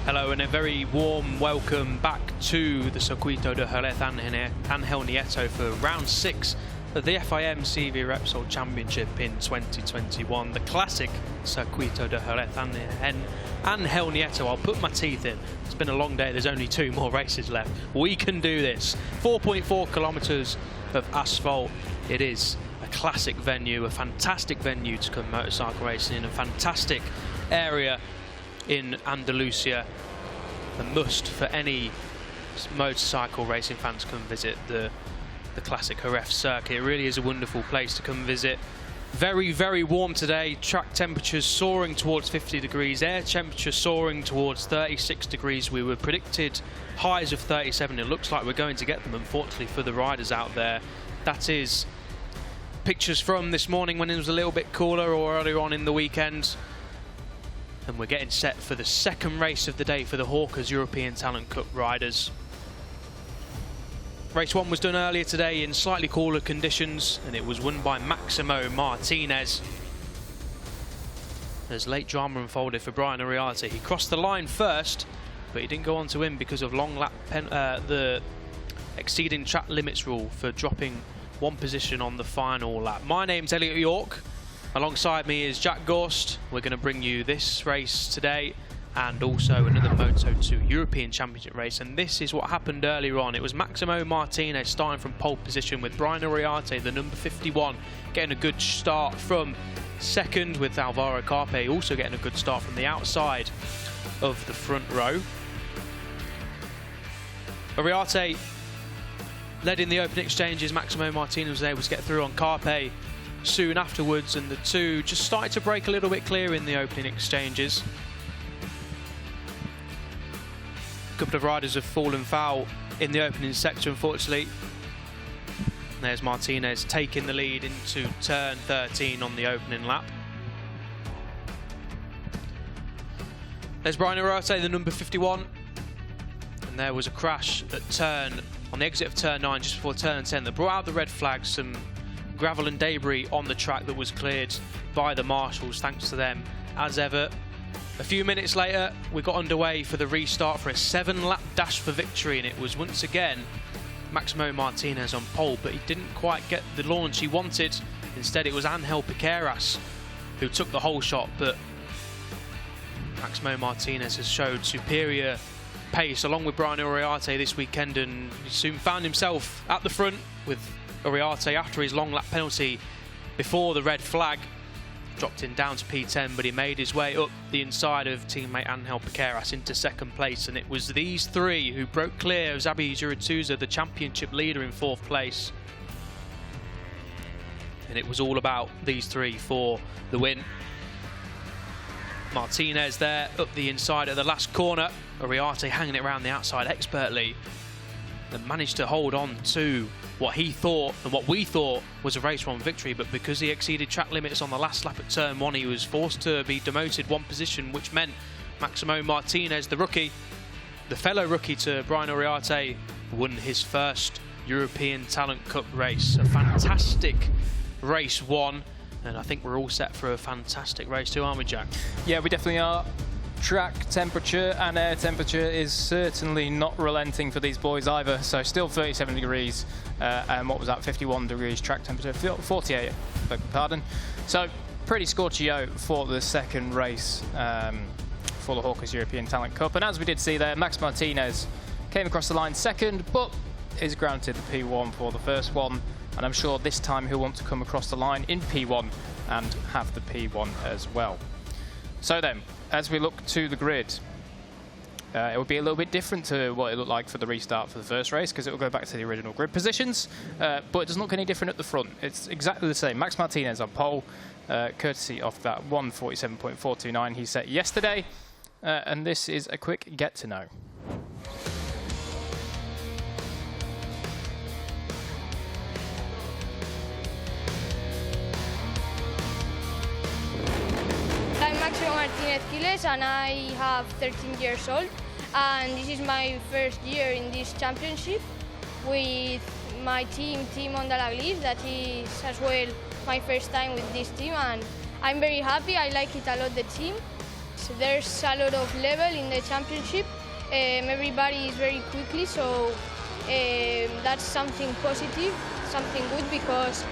Hello and a very warm welcome back to the Circuito de Jerez Angel Nieto for round 6 of the FIM CV Repsol Championship in 2021. The classic Circuito de Jerez Angel Nieto. I'll put my teeth in. It's been a long day. There's only 2 more races left. We can do this. 4.4 kilometers of asphalt. It is a classic venue, a fantastic venue to come motorcycle racing in, a fantastic area in Andalusia. A must for any motorcycle racing fans to come visit the classic Jerez circuit. It really is a wonderful place to come visit. Very, very warm today. Track temperatures soaring towards 50 degrees. Air temperature soaring towards 36 degrees. We were predicted highs of 37. It looks like we're going to get them, unfortunately, for the riders out there. That is pictures from this morning when it was a little bit cooler, or earlier on in the weekend. And we're getting set for the second race of the day for the Hawkers European Talent Cup riders. Race 1 was done earlier today in slightly cooler conditions, and it was won by Maximo Martinez. As late drama unfolded for Brian Ariarte. He crossed the line first, but he didn't go on to win because of long lap the exceeding track limits rule for dropping 1 position on the final lap. My name's Elliot York. Alongside me is Jack Gorst. We're going to bring you this race today and also another Moto2 European Championship race. And this is what happened earlier on. It was Maximo Martinez starting from pole position with Brian Ariarte, the number 51, getting a good start from second, with Alvaro Carpe also getting a good start from the outside of the front row. Ariarte led in the opening exchanges. Maximo Martinez was able to get through on Carpe soon afterwards, and the two just started to break a little bit clear in the opening exchanges. A couple of riders have fallen foul in the opening sector, unfortunately. There's Martinez taking the lead into turn 13 on the opening lap. There's Brian Ariarte, the number 51. And there was a crash on the exit of turn 9 just before turn 10 that brought out the red flag. Some gravel and debris on the track that was cleared by the marshals, thanks to them as ever. A few minutes later we got underway for the restart for a 7-lap dash for victory, and it was once again Maximo Martinez on pole, but he didn't quite get the launch he wanted. Instead it was Angel Piqueras who took the whole shot, but Maximo Martinez has showed superior pace along with Brian Ariarte this weekend, and he soon found himself at the front with Ariarte after his long lap penalty before the red flag. Dropped in down to P10, but he made his way up the inside of teammate Angel Piqueras into second place, and it was these 3 who broke clear of Xabi Zurituza, the championship leader, in 4th place. And it was all about these 3 for the win. Martinez there up the inside of the last corner. Ariarte hanging it around the outside expertly, and managed to hold on to what he thought and what we thought was a race 1 victory, but because he exceeded track limits on the last lap at turn 1, he was forced to be demoted 1 position, which meant Maximo Martinez, the rookie, the fellow rookie to Brian Ariarte, won his first European Talent Cup race. A fantastic race 1, and I think we're all set for a fantastic race 2, aren't we, Jack? Yeah, we definitely are. Track temperature and air temperature is certainly not relenting for these boys either. So still 37 degrees, and what was that, 51 degrees track temperature, 48, beg your pardon. So pretty scorchio for the second race for the Hawkers European Talent Cup. And as we did see there, Max Martinez came across the line second, but is granted the P1 for the first one. And I'm sure this time he'll want to come across the line in P1 and have the P1 as well. So then, as we look to the grid, it will be a little bit different to what it looked like for the restart for the first race, because it will go back to the original grid positions, but it doesn't look any different at the front. It's exactly the same. Max Martinez on pole, courtesy of that 1:47.429 he set yesterday, and this is a quick get to know. I'm Maximo Martinez Quiles and I have 13 years old, and this is my first year in this championship with my team Onda La Glis. That is as well my first time with this team, and I'm very happy. I like it a lot, the team, there's a lot of level in the championship. Everybody is very quickly, so that's something positive, something good, because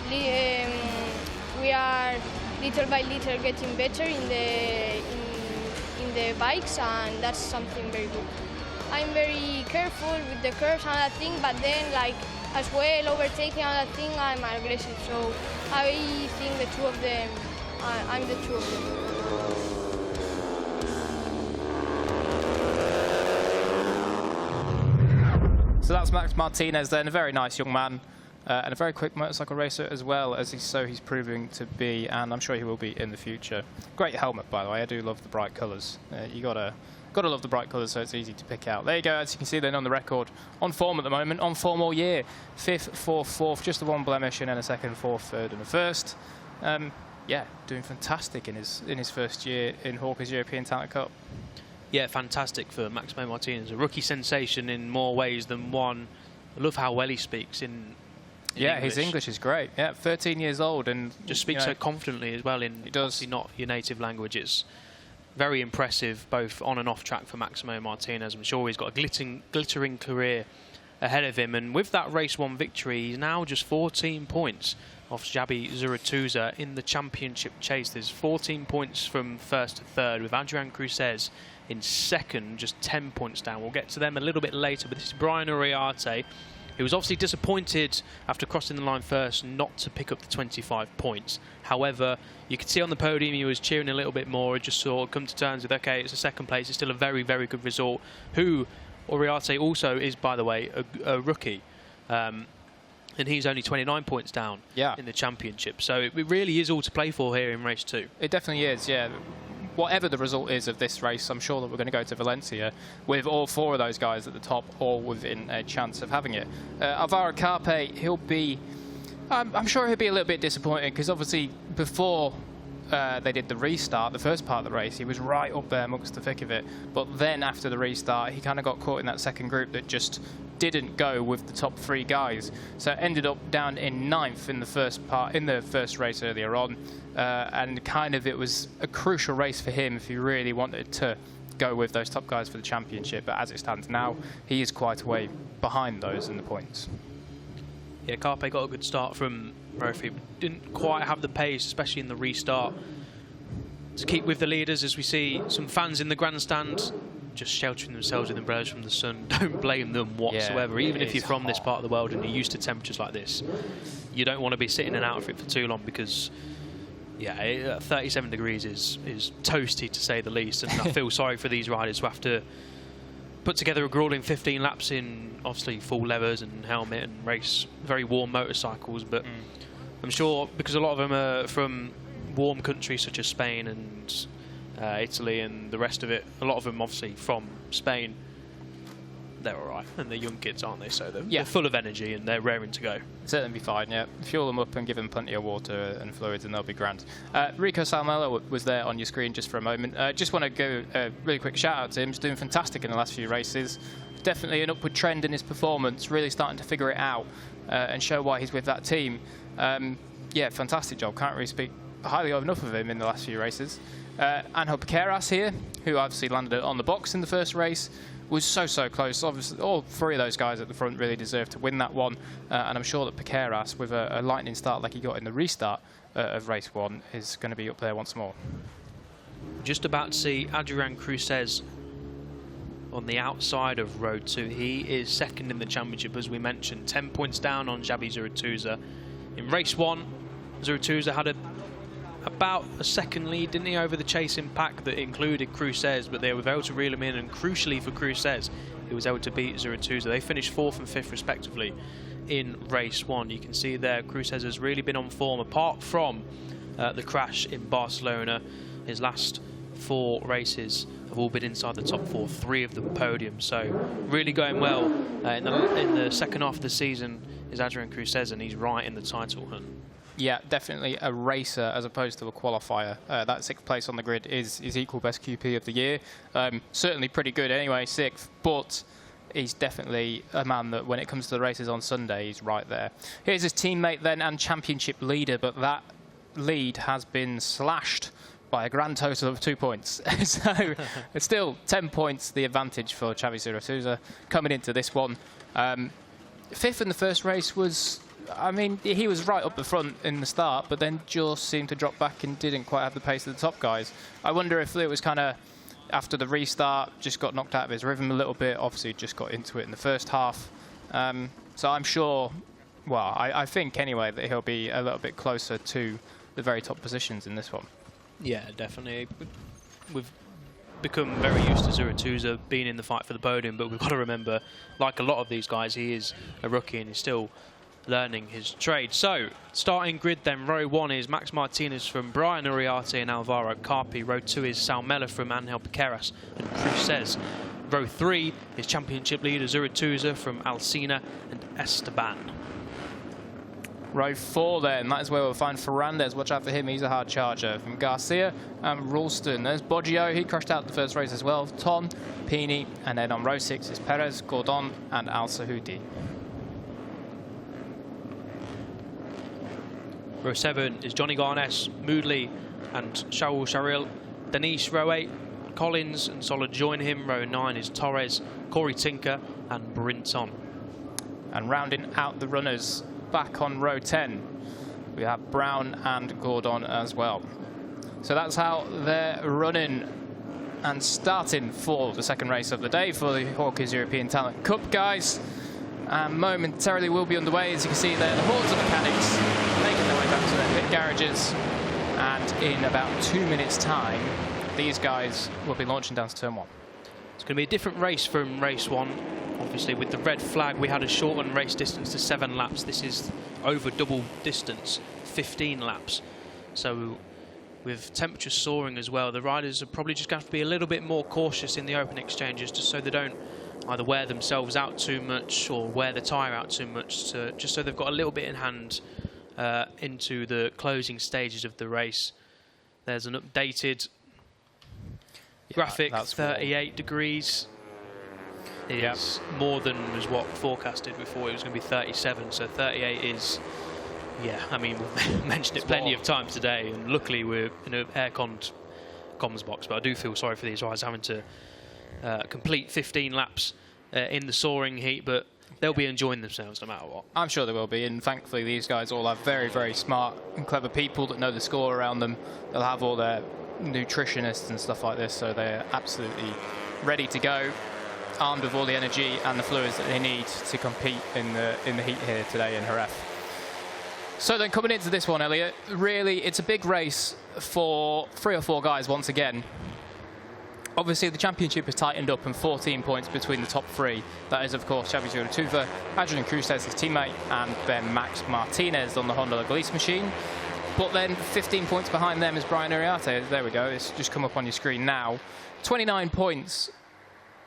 we are little by little getting better in the bikes, and that's something very good. I'm very careful with the curves and that thing, but then like as well overtaking and that thing, I'm aggressive. So I think the two of them, I'm the two of them. So that's Max Martinez then, a very nice young man. And a very quick motorcycle racer as well, as he's proving to be, and I'm sure he will be in the future. Great helmet, by the way. I do love the bright colours. You gotta love the bright colours, so it's easy to pick out. There you go. As you can see, then on the record, on form at the moment, on form all year. 5th, 4th, 4th, just the one blemish, and then a 2nd, 4th, 3rd, and a 1st. Yeah, doing fantastic in his first year in Hawker's European Talent Cup. Yeah, fantastic for Maximo Martinez, a rookie sensation in more ways than one. I love how well he speaks in yeah, English. His English is great. Yeah, 13 years old and just speaks so confidently as well in obviously not your native language. It's very impressive both on and off track for Maximo Martinez. I'm sure he's got a glittering career ahead of him, and with that race 1 victory, he's now just 14 points off Xabi Zurutuza in the championship chase. There's 14 points from 1st to 3rd, with Adrian Cruzes in 2nd, just 10 points down. We'll get to them a little bit later, but this is Brian Uriarte. He was obviously disappointed after crossing the line first not to pick up the 25 points. However, you could see on the podium he was cheering a little bit more. He just sort of come to terms with, okay, it's a 2nd place. It's still a very, very good result. Who Uriarte also is, by the way, a rookie. And he's only 29 points down in the championship. So it really is all to play for here in race 2. It definitely is, yeah. Whatever the result is of this race, I'm sure that we're going to go to Valencia with all 4 of those guys at the top, all within a chance of having it. Alvaro Carpe, he'll be... I'm sure he'll be a little bit disappointed, because obviously before they did the restart, the first part of the race, he was right up there amongst the thick of it. But then after the restart, he kind of got caught in that 2nd group that just didn't go with the top 3 guys. So ended up down in 9th in the first race earlier on. And kind of it was a crucial race for him if he really wanted to go with those top guys for the championship. But as it stands now, he is quite a way behind those in the points. Yeah, Carpe got a good start from Murphy. Didn't quite have the pace, especially in the restart, to keep with the leaders, as we see some fans in the grandstand just sheltering themselves with umbrellas from the sun. Don't blame them whatsoever. Yeah, even if you're from this part of the world and you're used to temperatures like this, you don't want to be sitting in an outfit for too long, because yeah, 37 degrees is toasty, to say the least. And I feel sorry for these riders who have to put together a grueling 15 laps in obviously full leathers and helmet and race very warm motorcycles. But I'm sure, because a lot of them are from warm countries such as Spain and Italy and the rest of it, a lot of them obviously from Spain, they're all right, and they're young kids, aren't they? So they're full of energy and they're raring to go. Certainly be fine, yeah. Fuel them up and give them plenty of water and fluids and they'll be grand. Rico Salmela was there on your screen just for a moment. Just want to go a really quick shout out to him. He's doing fantastic in the last few races. Definitely an upward trend in his performance, really starting to figure it out and show why he's with that team. Yeah, fantastic job. Can't really speak highly enough of him in the last few races. Angel Piqueras here, who obviously landed on the box in the first race, was so close. Obviously, all 3 of those guys at the front really deserved to win that one. And I'm sure that Piqueras, with a lightning start like he got in the restart of race 1, is going to be up there once more. Just about to see Adrian Cruzes on the outside of Road 2. He is 2nd in the championship, as we mentioned, 10 points down on Xabi Zurutuza. In race 1, Zurutuza had about a 2nd lead, didn't he, over the chasing pack that included Cruzes, but they were able to reel him in, and crucially for Cruzes, he was able to beat Zurutuza. They finished 4th and 5th respectively in race 1. You can see there Cruzes has really been on form, apart from the crash in Barcelona. His last 4 races have all been inside the top 4, 3 of the podium, so really going well in the 2nd half of the season is Adrian Cruzes, and he's right in the title hunt. Yeah, definitely a racer as opposed to a qualifier. That 6th place on the grid is equal best QP of the year. Certainly pretty good anyway, 6th, but he's definitely a man that when it comes to the races on Sunday, he's right there. Here's his teammate then and championship leader, but that lead has been slashed by a grand total of 2 points. So it's still 10 points the advantage for Xavi Zurituza coming into this one. Fifth in the first race was, I mean, he was right up the front in the start, but then just seemed to drop back and didn't quite have the pace of the top guys. I wonder if it was kind of after the restart, just got knocked out of his rhythm a little bit. Obviously, just got into it in the first half. So I'm sure, well, I think anyway that he'll be a little bit closer to the very top positions in this one. Yeah, definitely. We've become very used to Zurituza being in the fight for the podium, but we've got to remember, like a lot of these guys, he is a rookie and he's still learning his trade. So, starting grid then, row 1 is Max Martinez from Brian Uriarte and Alvaro Carpi. Row 2 is Salmela from Angel Piqueras and Cruces. Row 3 is championship leader Zurituza from Alsina and Esteban. Row 4 then, that is where we'll find Ferrandez. Watch out for him, he's a hard charger. From Garcia and Ralston. There's Boggio, he crashed out the first race as well. Ton, Pini, and then on row 6 is Perez, Gordon and Al Sahudi. Row 7 is Johnny Garnes, Moodley and Shaul Sharil. Danish, row 8, Collins and Solid join him. Row 9 is Torres, Corey Tinker and Brinton. And rounding out the runners, back on row 10, we have Brown and Gordon as well. So that's how they're running and starting for the second race of the day for the Hawkers European Talent Cup, guys. And momentarily will be underway. As you can see there, the hordes of mechanics making their way back to their pit garages. And in about 2 minutes' time, these guys will be launching down to turn 1. It's going to be a different race from race 1. Obviously, with the red flag, we had a shortened race distance to 7 laps. This is over double distance, 15 laps. So with temperature soaring as well, the riders are probably just going to have to be a little bit more cautious in the open exchanges, just so they don't either wear themselves out too much or wear the tyre out too much, just so they've got a little bit in hand into the closing stages of the race. There's an updated graphic, 38 degrees. Is more than was what forecasted before. It was going to be 37, so 38 is, yeah, I mean, we've mentioned it plenty of times today, and luckily we're in an air-conned comms box, but I do feel sorry for these riders having to complete 15 laps in the soaring heat, but they'll be enjoying themselves no matter what. I'm sure they will be, and thankfully these guys all have very, very smart and clever people that know the score around them. They'll have all their nutritionists and stuff like this, so they're absolutely ready to go, armed with all the energy and the fluids that they need to compete in the heat here today in Jerez. So then coming into this one, Elliot, really it's a big race for 3 or 4 guys once again. Obviously the championship is tightened up and 14 points between the top 3. That is of course Xavi Zurituza, Adrian Cruces, his teammate, and then Max Martinez on the Honda Galice machine. But then 15 points behind them is Brian Uriarte. There we go, it's just come up on your screen now. 29 points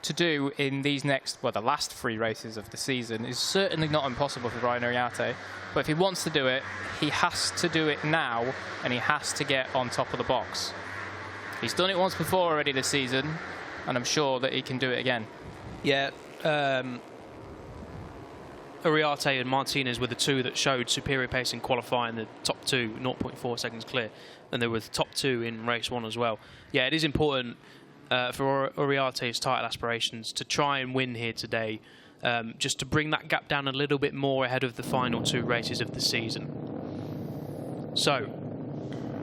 to do in these next, well, the last 3 races of the season is certainly not impossible for Brian Uriarte. But if he wants to do it, he has to do it now, and he has to get on top of the box. He's done it once before already this season, and I'm sure that he can do it again. Yeah, Uriarte and Martinez were the 2 that showed superior pace in qualifying, the top 2, 0.4 seconds clear, and they were the top 2 in race 1 as well. Yeah, it is important for Uriarte's title aspirations to try and win here today, just to bring that gap down a little bit more ahead of the final 2 races of the season. So,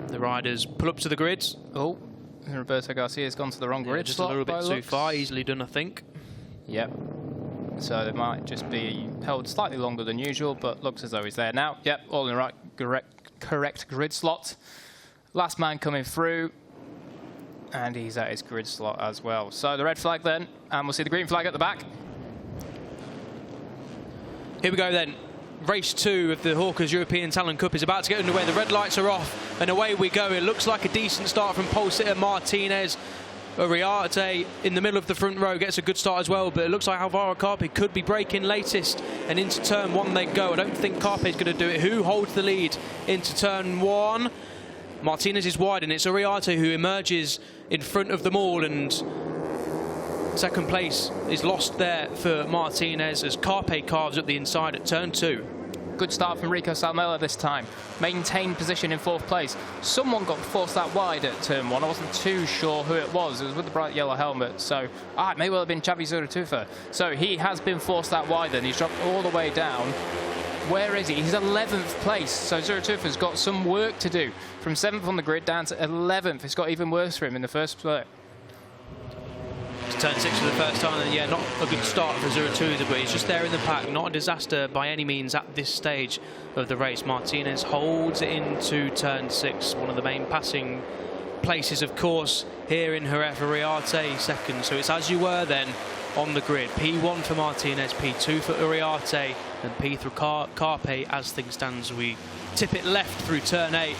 the riders pull up to the grids. Oh, Roberto Garcia's gone to the wrong grid. Just a little bit too far, easily done, I think. Yep. So they might just be held slightly longer than usual, but looks as though he's there now. Yep, all in the right, correct grid slot. Last man coming through. And he's at his grid slot as well. So the red flag then, and we'll see the green flag at the back. Here we go then. Race 2 of the Hawkers European Talent Cup is about to get underway. The red lights are off, and away we go. It looks like a decent start from pole sitter Martinez. Uriarte in the middle of the front row gets a good start as well, but it looks like Alvaro Carpi could be braking latest, and into turn 1 they go. I don't think Carpi's going to do it. Who holds the lead into turn 1? Martinez is wide, and it's Uriarte who emerges in front of them all, and second place is lost there for Martinez as Carpe carves up the inside at turn 2. good start from Rico Salmela this time. Maintained position in 4th place. Someone got forced out wide at turn 1. I wasn't too sure who it was. It was with the bright yellow helmet. So, it may well have been Xavi Zuritufa. So he has been forced out wide then. He's dropped all the way down. Where is he? He's 11th place. So Zuritufa's got some work to do. From 7th on the grid down to 11th. It's got even worse for him in the first split. Turn 6 for the first time, and yeah, not a good start for Zuritufa, but he's just there in the pack. Not a disaster by any means at this stage of the race. Martinez holds it into turn 6, one of the main passing places, of course, here in Jerez. Uriarte second, so it's as you were then on the grid. P1 for Martinez, P2 for Uriarte, and P for Carpe as things stands. We tip it left through turn 8.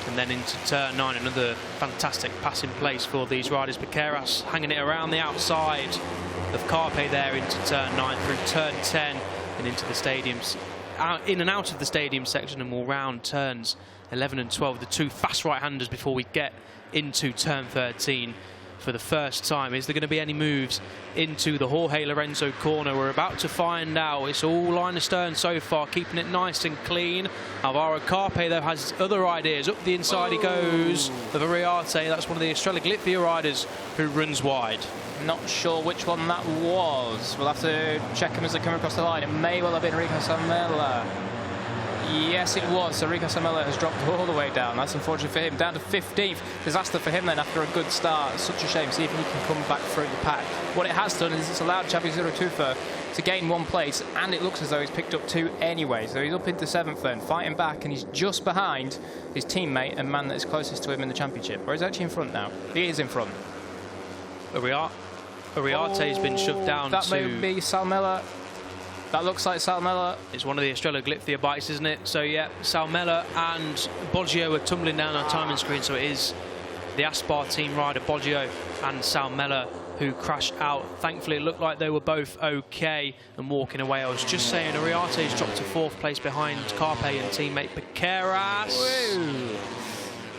And then into turn 9, another fantastic passing place for these riders. Piqueras hanging it around the outside of Carpe there into turn 9, through turn 10 and into the stadiums, in and out of the stadium section, and we'll round turns 11 and 12, the 2 fast right-handers before we get into turn 13 for the first time. Is there going to be any moves into the Jorge Lorenzo corner? We're about to find out. It's all line astern so far, keeping it nice and clean. Alvaro Carpe, though, has other ideas. Up the inside he goes of Uriarte. That's one of the Estrella Galicia riders who runs wide. Not sure which one that was. We'll have to check him as they come across the line. It may well have been Rico Salmela. Yes, it was. So Rico Salmela has dropped all the way down. That's unfortunate for him. Down to 15th. Disaster for him then after a good start. Such a shame. See if he can come back through the pack. What it has done is it's allowed Xavi Zuritufa to gain 1 place, and it looks as though he's picked up 2 anyway. So he's up into 7th then, fighting back, and he's just behind his teammate and man that is closest to him in the championship. Or he's actually in front now. He is in front. Uriarte's been shoved down that may be Salmela. That looks like Salmela. It's one of the Estrella Galicia bikes, isn't it? So yeah, Salmela and Boggio are tumbling down our timing screen. So it is the Aspar team rider Boggio and Salmela who crashed out. Thankfully, it looked like they were both okay and walking away. I was just saying, Uriarte's dropped to 4th place behind Carpe and teammate Piqueras.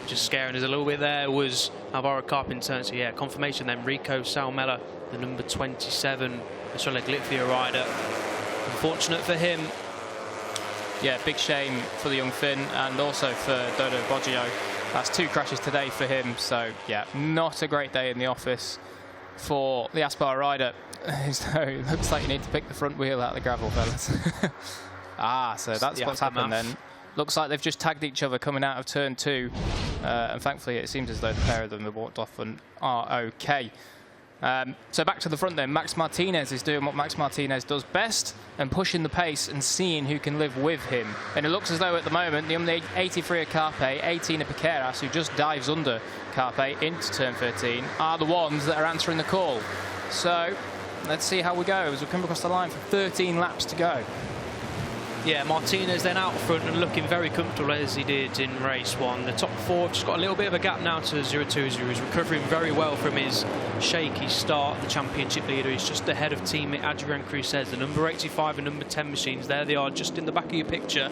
Just scaring us a little bit there was Alvaro Carpe in turn. So yeah, confirmation then. Rico Salmela, the number 27 Estrella Galicia rider. Unfortunate for him. Yeah, big shame for the young Finn and also for Dodo Boggio. That's 2 crashes today for him. So yeah, not a great day in the office for the Aspar rider. So it looks like you need to pick the front wheel out of the gravel, fellas. So that's what's happened then. Looks like they've just tagged each other coming out of turn 2. And thankfully it seems as though the pair of them have walked off and are okay. So back to the front then. Max Martinez is doing what Max Martinez does best and pushing the pace and seeing who can live with him. And it looks as though at the moment the 83 of Carpe, 18 of Piqueras, who just dives under Carpe into turn 13, are the ones that are answering the call. So let's see how we go as we come across the line for 13 laps to go. Yeah, Martinez then out front and looking very comfortable as he did in race 1. The top 4 have just got a little bit of a gap now to Zuritufa, who's recovering very well from his shaky start. The championship leader is just ahead of teammate Adrian Cruzes. The number 85 and number 10 machines, there they are just in the back of your picture.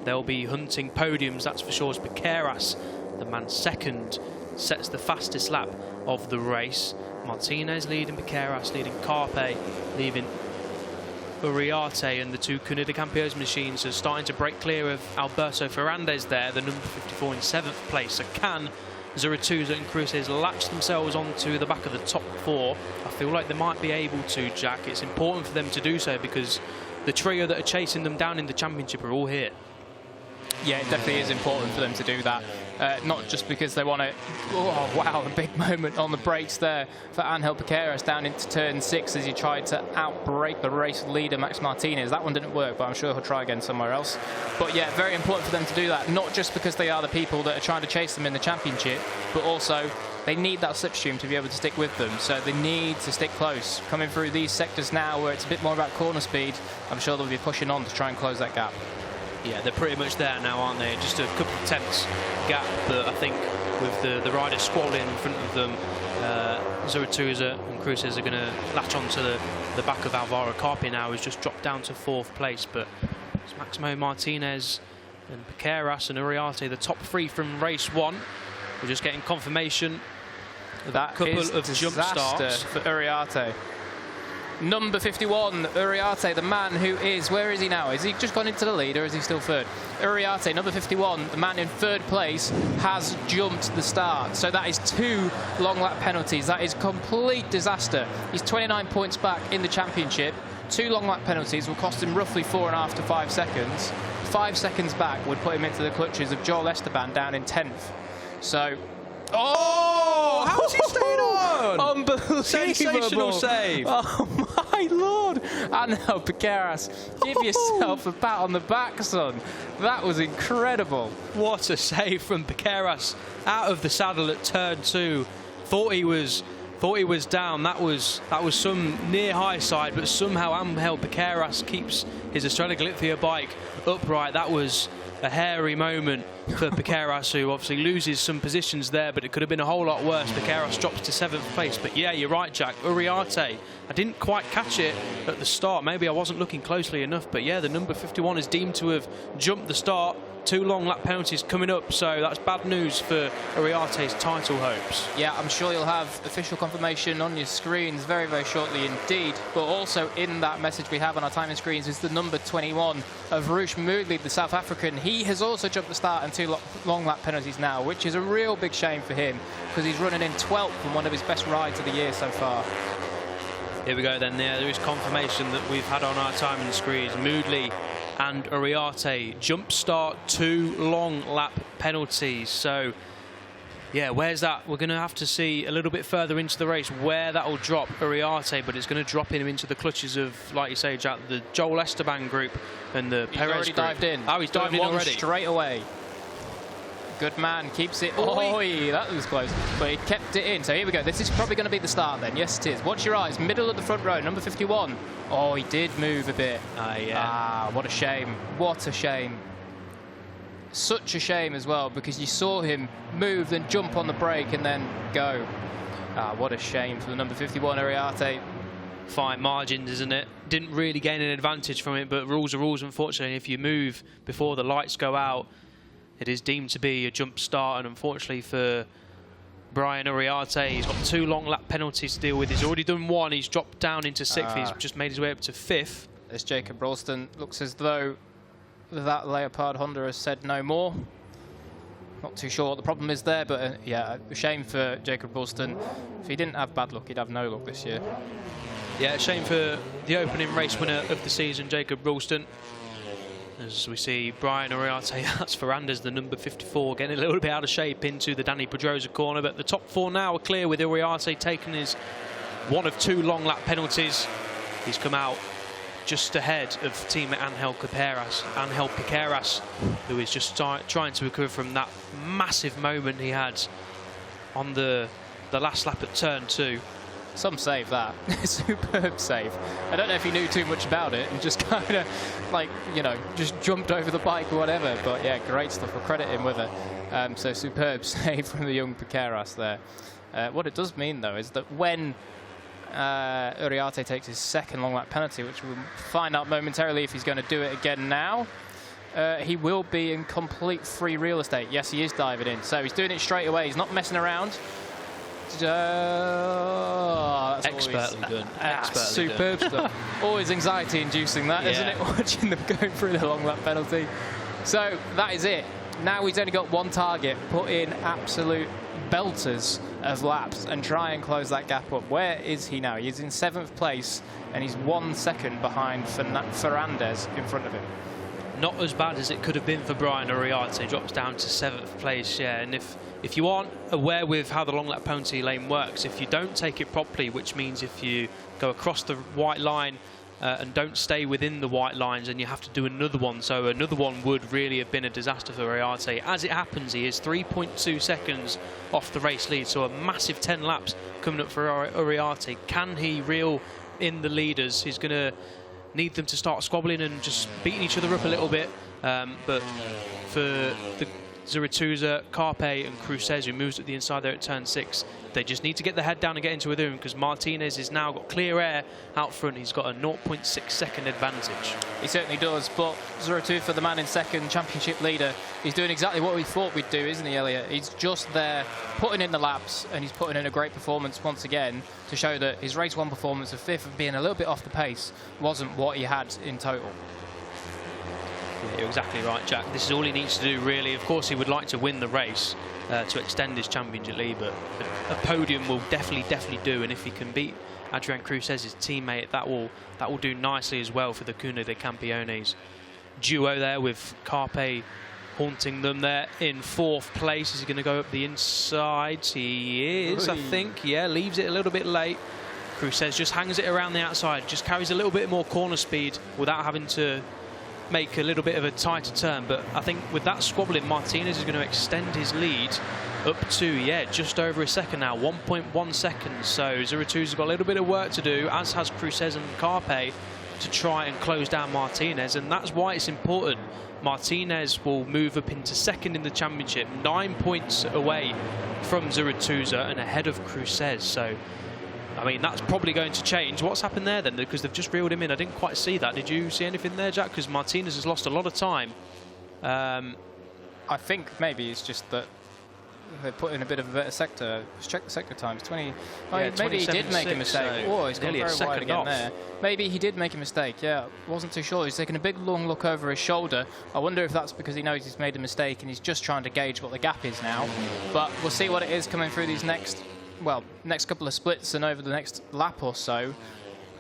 They'll be hunting podiums, that's for sure. As Piqueras, the man second, sets the fastest lap of the race. Martinez leading Piqueras, leading Carpe, leaving Uriarte, and the 2 Cunha de Campeos machines are starting to break clear of Alberto Ferrandez there, the number 54 in 7th place. So can Zuritufa and Cruzes latch themselves onto the back of the top 4? I feel like they might be able to, Jack. It's important for them to do so because the trio that are chasing them down in the championship are all here. Yeah, it definitely is important for them to do that. Not just because they want to... Oh, wow, a big moment on the brakes there for Angel Piqueras down into turn 6 as he tried to outbrake the race leader, Max Martinez. That one didn't work, but I'm sure he'll try again somewhere else. But yeah, very important for them to do that, not just because they are the people that are trying to chase them in the championship, but also they need that slipstream to be able to stick with them. So they need to stick close. Coming through these sectors now where it's a bit more about corner speed, I'm sure they'll be pushing on to try and close that gap. Yeah, they're pretty much there now, aren't they? Just a couple of tenths gap, but I think with the riders squabbling in front of them, Zuritufa and Cruzes are going to latch onto the back of Alvaro Carpe now, who's just dropped down to 4th place. But it's Maximo Martinez and Piqueras and Uriarte, the top 3 from race 1. We're just getting confirmation of that couple of jump starts for Uriarte. Number 51, Uriarte, the man who is, where is he now? Is he just gone into the lead or is he still third? Uriarte, number 51, the man in third place, has jumped the start. So that is 2 long lap penalties. That is complete disaster. He's 29 points back in the championship. 2 long lap penalties will cost him roughly 4.5 to 5 seconds. 5 seconds back would put him into the clutches of Joel Esteban down in 10th. So, oh, how's he staying on? Unbelievable. Sensational save. Oh, my Lord. Angel Piqueras, give yourself a pat on the back, son. That was incredible. What a save from Piqueras out of the saddle at turn 2. Thought he was down. That was some near high side, but somehow Angel Piqueras keeps his Estrella Galicia bike upright. That was a hairy moment for Piqueras, who obviously loses some positions there, but it could have been a whole lot worse. Piqueras drops to 7th place. But yeah, you're right, Jack. Uriarte, I didn't quite catch it at the start. Maybe I wasn't looking closely enough, but yeah, the number 51 is deemed to have jumped the start. 2 long lap penalties coming up, so that's bad news for Uriarte's title hopes. Yeah, I'm sure you'll have official confirmation on your screens very, very shortly indeed. But also in that message we have on our timing screens is the number 21 of Roush Moodley, the South African. He has also jumped the start and 2 long lap penalties now, which is a real big shame for him because he's running in 12th from one of his best rides of the year so far. Here we go then. There is confirmation that we've had on our timing screens. Moodley and Uriarte jump start 2 long lap penalties. So yeah, where's that? We're going to have to see a little bit further into the race where that will drop Uriarte, but it's going to drop him into the clutches of, like you say, Jack, the Joel Esteban group and the Perez already group. dived in. Oh, he's dived in already. Straight away. Good man, keeps it. Oi, that was close. But he kept it in. So here we go. This is probably going to be the start then. Yes, it is. Watch your eyes. Middle of the front row, number 51. Oh, he did move a bit. Yeah. What a shame. What a shame. Such a shame as well, because you saw him move, then jump on the brake, and then go. What a shame for the number 51, Uriarte. Fine margins, isn't it? Didn't really gain an advantage from it, but rules are rules, unfortunately. If you move before the lights go out, it is deemed to be a jump start, and unfortunately for Brian Uriarte, he's got 2 long lap penalties to deal with. He's already done 1. He's dropped down into 6th. He's just made his way up to 5th. As Jacob Ralston looks as though that Leopard Honda has said no more. Not too sure what the problem is there, but yeah, a shame for Jacob Ralston. If he didn't have bad luck, he'd have no luck this year. Yeah, a shame for the opening race winner of the season, Jacob Ralston. As we see Brian Uriarte, that's Ferrandez, the number 54, getting a little bit out of shape into the Danny Pedrosa corner. But the top 4 now are clear, with Uriarte taking his 1 of 2 long lap penalties. He's come out just ahead of teammate Angel Piqueras, who is just trying to recover from that massive moment he had on the last lap at turn 2. Some save that. Superb save. I don't know if he knew too much about it and just kind of, like, you know, just jumped over the bike or whatever. But yeah, great stuff. We'll credit him with it. So superb save from the young Piqueras there. What it does mean, though, is that when Uriarte takes his 2nd long lap penalty, which we'll find out momentarily if he's going to do it again now, he will be in complete free real estate. Yes, he is diving in. So he's doing it straight away. He's not messing around. That's expertly done. Superb stuff. Always anxiety inducing that, isn't it? Watching them go through the long lap penalty. So that is it. Now he's only got 1 target. Put in absolute belters of laps and try and close that gap up. Where is he now? He's in 7th place and he's 1 second behind Ferrandez in front of him. Not as bad as it could have been for Brian Uriarte. Drops down to 7th place, yeah. And if you aren't aware with how the long lap penalty lane works, if you don't take it properly, which means if you go across the white line and don't stay within the white lines, and you have to do another one. So another one would really have been a disaster for Uriarte. As it happens, he is 3.2 seconds off the race lead, so a massive 10 laps coming up for Uriarte. Can he reel in the leaders? He's going to need them to start squabbling and just beating each other up a little bit. But for the Zurutuza, Carpe and Cruces, who moves at the inside there at turn 6. They just need to get the head down and get into a rhythm, because Martinez has now got clear air out front. He's got a 0.6 second advantage. He certainly does, but Zurutuza, the man in second, championship leader, he's doing exactly what we thought we'd do, isn't he, Elliot? He's just there putting in the laps, and he's putting in a great performance once again to show that his race 1 performance of 5th of being a little bit off the pace wasn't what he had in total. Yeah, you're exactly right, Jack. This is all he needs to do, really. Of course, he would like to win the race to extend his championship lead, but a podium will definitely do. And if he can beat Adrian Cruces, his teammate, that will do nicely as well for the Cuna de Campeones duo there, with Carpe haunting them there in 4th place. Is he going to go up the inside? He is, I think. Yeah, leaves it a little bit late. Cruces just hangs it around the outside, just carries a little bit more corner speed without having to make a little bit of a tighter turn. But I think with that squabbling, Martinez is going to extend his lead up to, just over a second now, 1.1 seconds. So Zurutuza's got a little bit of work to do, as has Cruces and Carpe, to try and close down Martinez, and that's why it's important. Martinez will move up into second in the championship, 9 points away from Zurutuza and ahead of Cruces. So I mean, that's probably going to change. What's happened there then? Because they've just reeled him in. I didn't quite see that. Did you see anything there, Jack? Because Martinez has lost a lot of time. I think maybe it's just that they put in a bit of a better sector. Let's check the sector times. 20. Yeah, maybe he did make a mistake. So Oh, he's gone very wide again there. Maybe he did make a mistake. Yeah, wasn't too sure. He's taking a big long look over his shoulder. I wonder if that's because he knows he's made a mistake and he's just trying to gauge what the gap is now. But we'll see what it is coming through these next couple of splits and over the next lap or so,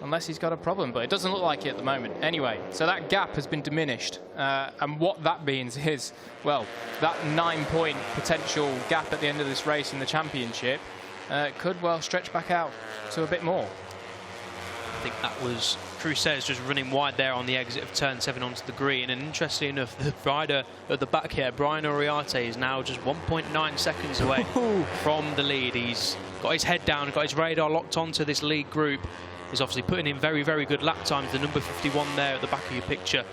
unless he's got a problem, but it doesn't look like it at the moment. Anyway, so that gap has been diminished, and what that means is, well, that 9-point potential gap at the end of this race in the championship could well stretch back out to a bit more. I think that was Cruces just running wide there on the exit of turn 7 onto the green, and interestingly enough, the rider at the back here, Brian Uriarte, is now just 1.9 seconds away from the lead. He's got his head down, got his radar locked onto this lead group. He's obviously putting in very, very good lap times, the number 51 there at the back of your picture,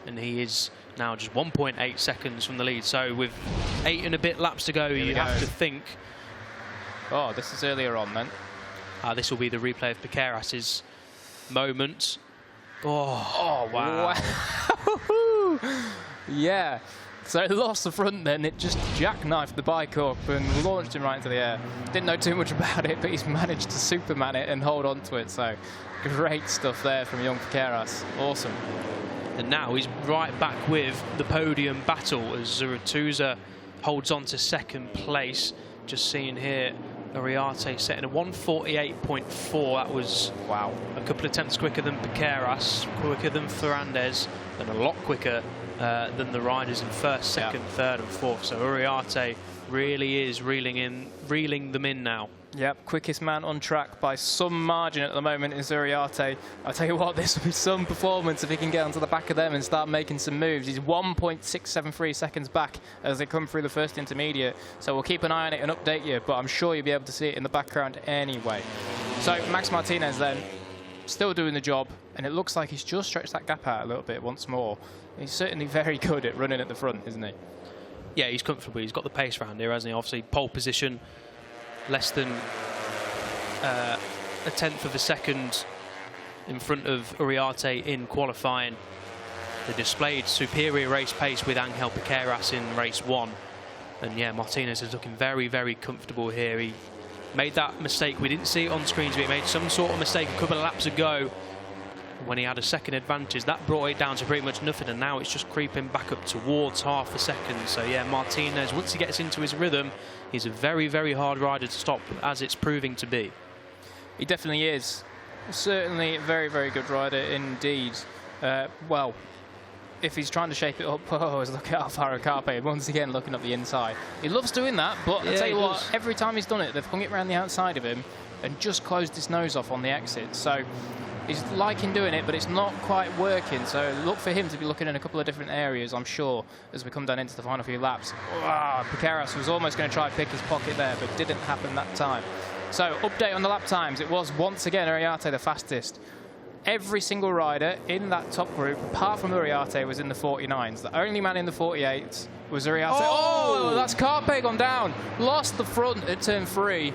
and he is now just 1.8 seconds from the lead. So with 8 and a bit laps to go, you have to think... Oh, this is earlier on then. This will be the replay of Piqueras's moment. Oh wow. Yeah. So it lost the front then, it just jackknifed the bike up and launched him right into the air. Didn't know too much about it, but he's managed to Superman it and hold on to it. So great stuff there from young Piqueras. Awesome. And now he's right back with the podium battle as Zurutuza holds on to second place. Just seeing here, Uriarte setting a 1:48.4. That was, wow, a couple of tenths quicker than Piqueras, quicker than Ferrandez, and a lot quicker than the riders in first, second, third and fourth. So Uriarte really is reeling them in now. Yep, quickest man on track by some margin at the moment is Uriarte. I'll tell you what, this will be some performance if he can get onto the back of them and start making some moves. He's 1.673 seconds back as they come through the first intermediate. So we'll keep an eye on it and update you, but I'm sure you'll be able to see it in the background anyway. So Max Martinez then, still doing the job, and it looks like he's just stretched that gap out a little bit once more. He's certainly very good at running at the front, isn't he? Yeah, he's comfortable. He's got the pace around here, hasn't he? Obviously, pole position, less than a tenth of a second in front of Uriarte in qualifying. They displayed superior race pace with Angel Piqueras in race 1. And yeah, Martinez is looking very, very comfortable here. He made that mistake. We didn't see it on screens, but he made some sort of mistake a couple of laps ago when he had a second advantage. That brought it down to pretty much nothing, and now it's just creeping back up towards half a second. So yeah, Martinez, once he gets into his rhythm, he's a very, very hard rider to stop, as it's proving to be. He definitely is. Certainly a very, very good rider indeed. Well, if he's trying to shape it up, look at Alvaro Carpe once again looking up the inside. He loves doing that, but yeah, I tell you what, every time he's done it, they've hung it around the outside of him and just closed his nose off on the exit. So he's liking doing it, but it's not quite working. So look for him to be looking in a couple of different areas, I'm sure, as we come down into the final few laps. Piqueras was almost going to try and pick his pocket there, but didn't happen that time. So update on the lap times. It was once again Uriarte the fastest. Every single rider in that top group, apart from Uriarte, was in the 49s. The only man in the 48s Was Uriarte? Oh, that's Carpe gone down. Lost the front at turn 3.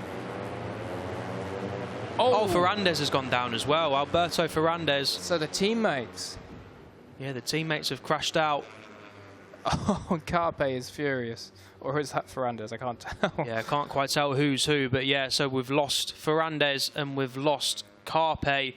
Oh, Ferrandez has gone down as well. Alberto Ferrandez. So the teammates. Yeah, the teammates have crashed out. Oh, Carpe is furious. Or is that Ferrandez? I can't tell. Yeah, I can't quite tell who's who. But yeah, so we've lost Ferrandez and we've lost Carpe.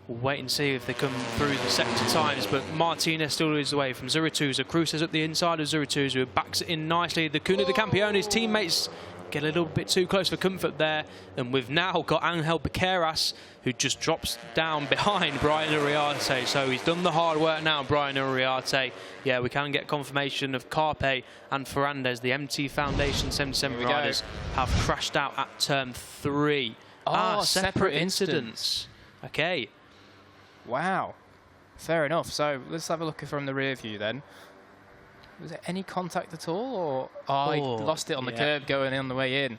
We'll wait and see if they come through the sector times. But Martinez still leads the way from Zurutuza. Cruces at the inside of Zurutuza, who backs it in nicely. The Cuna de Campione's teammates get a little bit too close for comfort there. And we've now got Angel Piqueras, who just drops down behind Brian Uriarte. So he's done the hard work now, Brian Uriarte. Yeah, we can get confirmation of Carpe and Ferrandez. The MT Foundation 77 riders have crashed out at turn 3. Separate incidents. Okay. Wow. Fair enough. So let's have a look from the rear view then. Was there any contact at all? Or he lost it on the curb going on the way in.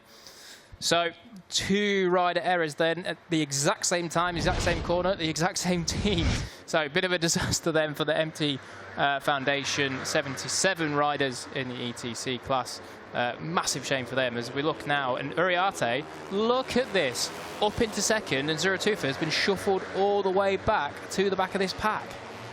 So 2 rider errors then at the exact same time, exact same corner, the exact same team. So a bit of a disaster then for the MT Foundation 77 riders in the ETC class. Massive shame for them as we look now. And Uriarte, look at this, up into second, and Zurutuza has been shuffled all the way back to the back of this pack.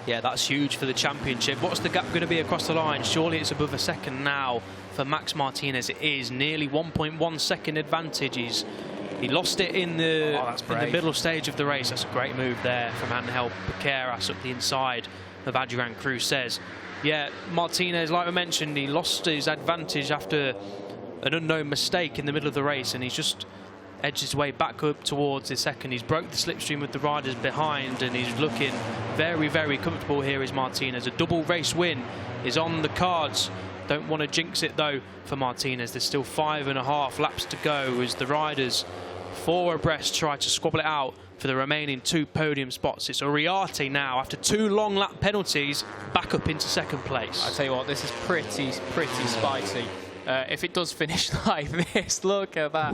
Yeah, that's huge for the championship. What's the gap going to be across the line? Surely it's above a second now for Max Martinez. It is nearly 1.1 second advantage. He lost it in the middle stage of the race. That's a great move there from Angel Piqueras up the inside of Adrian Cruces. Yeah, Martinez, like I mentioned, he lost his advantage after an unknown mistake in the middle of the race, and he's just edged his way back up towards the second. He's broke the slipstream with the riders behind, and he's looking very, very comfortable here is Martinez. A double race win is on the cards. Don't want to jinx it though for Martinez. There's still 5.5 laps to go as the riders 4 abreast try to squabble it out for the remaining 2 podium spots. It's Uriarte now, after 2 long lap penalties, back up into second place. I tell you what, this is pretty spicy. If it does finish like this, look at that.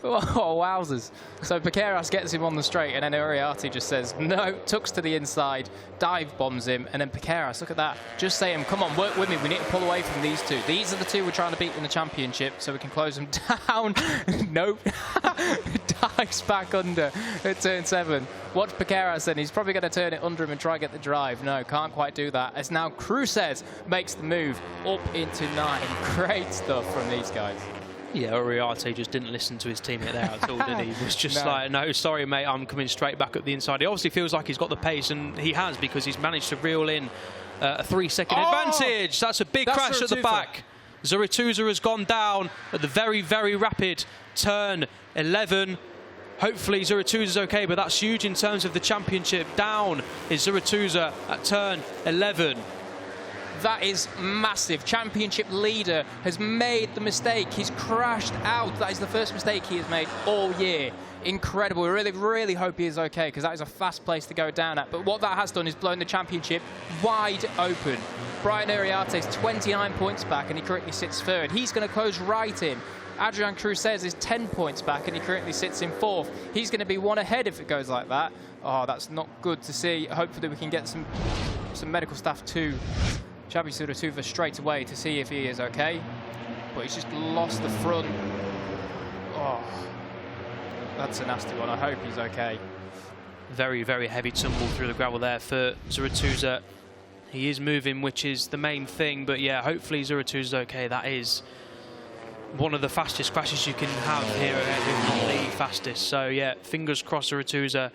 Oh, wowzers. So Piqueras gets him on the straight, and then Uriarte just says, no, tucks to the inside, dive bombs him, and then Piqueras, look at that, just saying, come on, work with me, we need to pull away from these 2. These are the 2 we're trying to beat in the championship, so we can close them down. Nope. Dives back under at turn 7. Watch Piqueras then, he's probably going to turn it under him and try and get the drive. No, can't quite do that. As now Cruces makes the move up into 9. Great stuff from these guys. Yeah, Uriarte just didn't listen to his teammate there at all, did he? He was just like, no, sorry, mate, I'm coming straight back up the inside. He obviously feels like he's got the pace, and he has, because he's managed to reel in a 3-second advantage. That's a big crash at the back. Zurutuza has gone down at the very, very rapid turn 11. Hopefully Zurutuza's okay, but that's huge in terms of the championship. Down is Zurutuza at turn 11. That is massive. Championship leader has made the mistake. He's crashed out. That is the first mistake he has made all year. Incredible. We really, really hope he is okay, because that is a fast place to go down at. But what that has done is blown the championship wide open. Brian Uriarte is 29 points back, and he currently sits 3rd. He's going to close right in. Adrian Cruces is 10 points back, and he currently sits in 4th. He's going to be 1 ahead if it goes like that. Oh, that's not good to see. Hopefully we can get some medical staff to Xabi Zurutuza straight away to see if he is okay. But he's just lost the front. Oh, that's a nasty one. I hope he's okay. Very, very heavy tumble through the gravel there for Zurutuza. He is moving, which is the main thing. But yeah, hopefully Zurutuza's okay. That is one of the fastest crashes you can have here, if not the fastest. So yeah, fingers crossed Zurutuza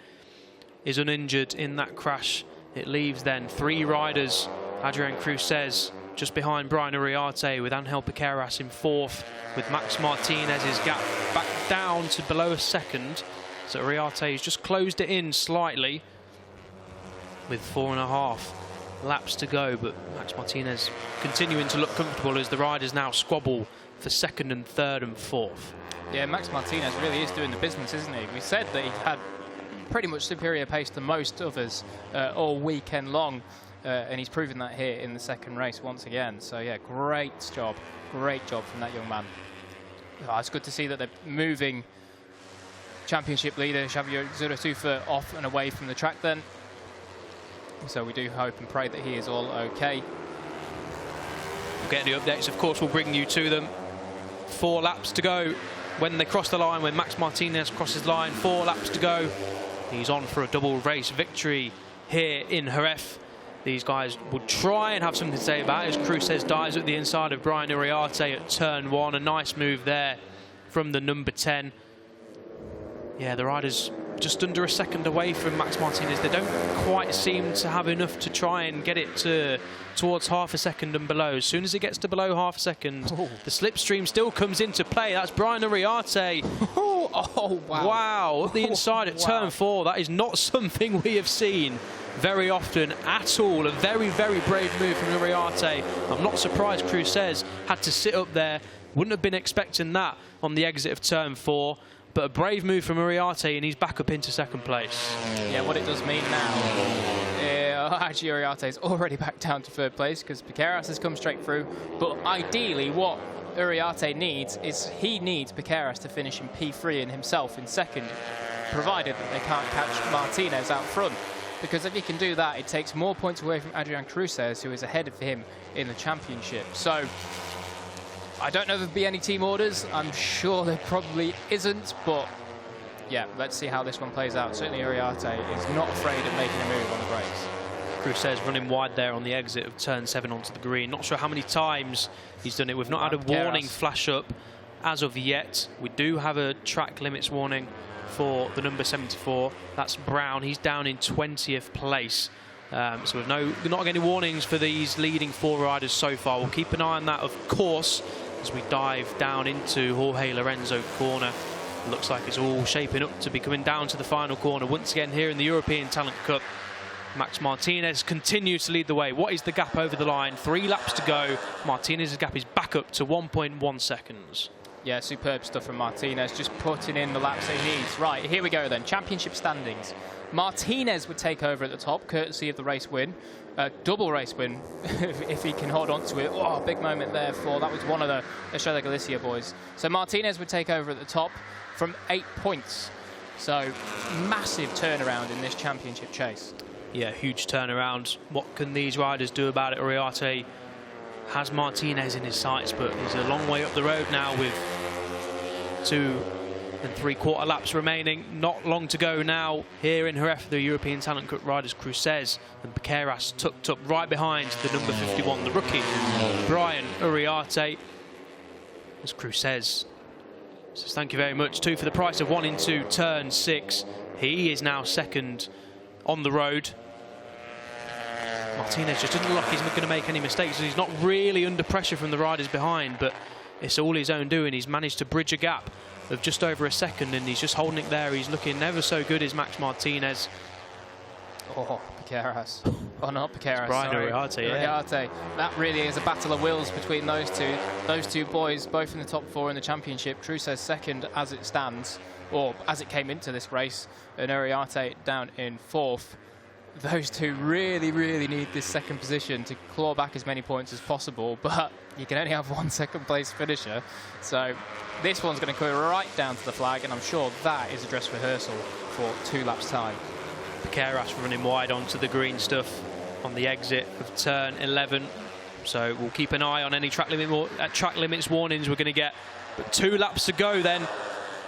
is uninjured in that crash. It leaves then 3 riders. Adrian Cruces just behind Brian Uriarte, with Angel Piqueras in 4th, with Max Martinez's gap back down to below a second. So Uriarte has just closed it in slightly with 4.5 laps to go, but Max Martinez continuing to look comfortable as the riders now squabble for 2nd and 3rd and 4th. Yeah, Max Martinez really is doing the business, isn't he? We said that he had pretty much superior pace to most others all weekend long. And he's proven that here in the 2nd race once again. So yeah, great job from that young man. Oh, it's good to see that they're moving championship leader Xabi Zurutuza off and away from the track then. So we do hope and pray that he is all okay. get any updates, of course, we'll bring you to them. 4 laps to go when they cross the line, when Max Martinez crosses the line. 4 laps to go. He's on for a double race victory here in Jerez. These guys will try and have something to say about it as Cruz dives at the inside of Brian Uriarte at turn 1. A nice move there from the number 10. Yeah, the riders just under a second away from Max Martinez. They don't quite seem to have enough to try and get it towards half a second and below. As soon as it gets to below half a second, the slipstream still comes into play. That's Brian Uriarte. Oh, wow. Wow, up the inside at turn 4. That is not something we have seen very often at all. A very, very brave move from Uriarte. I'm not surprised Cruz had to sit up there. Wouldn't have been expecting that on the exit of turn 4. But a brave move from Uriarte, and he's back up into second place. Yeah, what it does mean now, actually Uriarte is already back down to third place because Piqueras has come straight through. But ideally, what Uriarte needs is he needs Piqueras to finish in P3 and himself in second, provided that they can't catch Martinez out front. Because if he can do that, it takes more points away from Adrian Cruz, who is ahead of him in the championship. So I don't know if there'll be any team orders. I'm sure there probably isn't, but yeah, let's see how this one plays out. Certainly Uriarte is not afraid of making a move on the brakes. Cruz running wide there on the exit of turn 7 onto the green. Not sure how many times he's done it. We've not had a warning flash up as of yet. We do have a track limits warning for the number 74. That's Brown. He's down in 20th place. So we've not getting any warnings for these leading 4 riders so far. We'll keep an eye on that, of course, as we dive down into Jorge Lorenzo corner. Looks like it's all shaping up to be coming down to the final corner once again here in the European Talent Cup. Max Martinez continues to lead the way. What is the gap over the line? 3 laps to go. Martinez's gap is back up to 1.1 seconds. Yeah, superb stuff from Martinez, just putting in the laps he needs. Right, here we go then. Championship standings. Martinez would take over at the top, courtesy of the race win. Double race win, if he can hold on to it. Oh, big moment there for, that was one of the Estrella Galicia boys. So Martinez would take over at the top from 8 points. So massive turnaround in this championship chase. Yeah, huge turnaround. What can these riders do about it? Uriarte has Martinez in his sights, but he's a long way up the road now with 2 3/4 laps remaining. Not long to go now here in Jerez for the European Talent Cup riders. Cruz and Piqueras tucked up right behind the number 51, the rookie, Brian Uriarte. As Cruz says, thank you very much. 2 for the price of 1 into turn 6. He is now second on the road. Martinez just doesn't look like he's going to make any mistakes. He's not really under pressure from the riders behind, but it's all his own doing. He's managed to bridge a gap of just over a second, and he's just holding it there. He's looking never so good as Max Martinez. Oh, Piqueras. Oh, not Piqueras. Brian Uriarte, yeah. Uriarte. That really is a battle of wills between those two. Those 2 boys, both in the top 4 in the championship. Cruz second as it stands, or as it came into this race, and Uriarte down in 4th. Those 2 really, really need this second position to claw back as many points as possible, but you can only have 1 second place finisher. So this one's going to go right down to the flag, and I'm sure that is a dress rehearsal for 2 laps' time. Piqueras running wide onto the green stuff on the exit of turn 11. So we'll keep an eye on any track limits warnings we're going to get. But 2 laps to go then.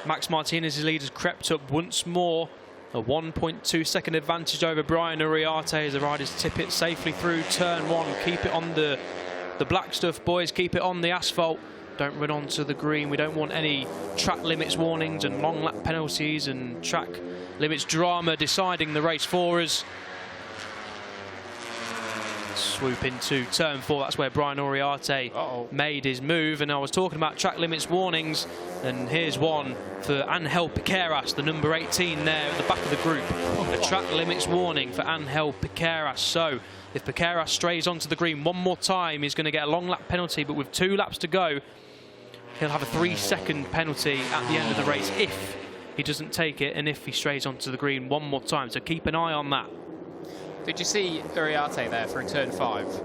Max Martinez's lead has crept up once more. A 1.2 second advantage over Brian Uriarte as the riders tip it safely through turn 1. Keep it on the black stuff, boys. Keep it on the asphalt. Don't run onto the green. We don't want any track limits warnings and long lap penalties and track limits drama deciding the race for us. Swoop into turn 4. That's where Brian Uriarte made his move. And I was talking about track limits warnings, and here's one for Angel Piqueras, the number 18 there at the back of the group. A track limits warning for Angel Piqueras. So if Piqueras strays onto the green one more time, he's going to get a long lap penalty. But with 2 laps to go, he'll have a 3-second penalty at the end of the race if he doesn't take it, and if he strays onto the green one more time. So keep an eye on that. Did you see Uriarte there for turn 5?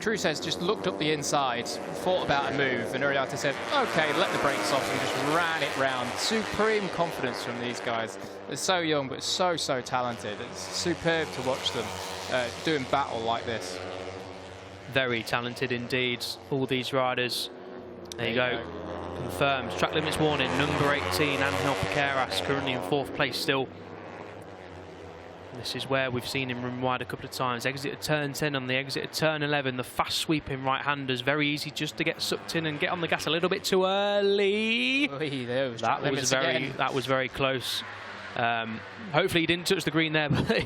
Cruz just looked up the inside, thought about a move, and Uriarte said, OK, let the brakes off, and just ran it round. Supreme confidence from these guys. They're so young, but so talented. It's superb to watch them doing battle like this. very talented indeed, all these riders. There you go. Confirmed. Track limits warning. Number 18, Angel Piqueras, currently in 4th place still. This is where we've seen him run wide a couple of times. Exit at turn 10 on the exit at turn 11. The fast sweeping right-handers. Very easy just to get sucked in and get on the gas a little bit too early. That was very close. Hopefully he didn't touch the green there, but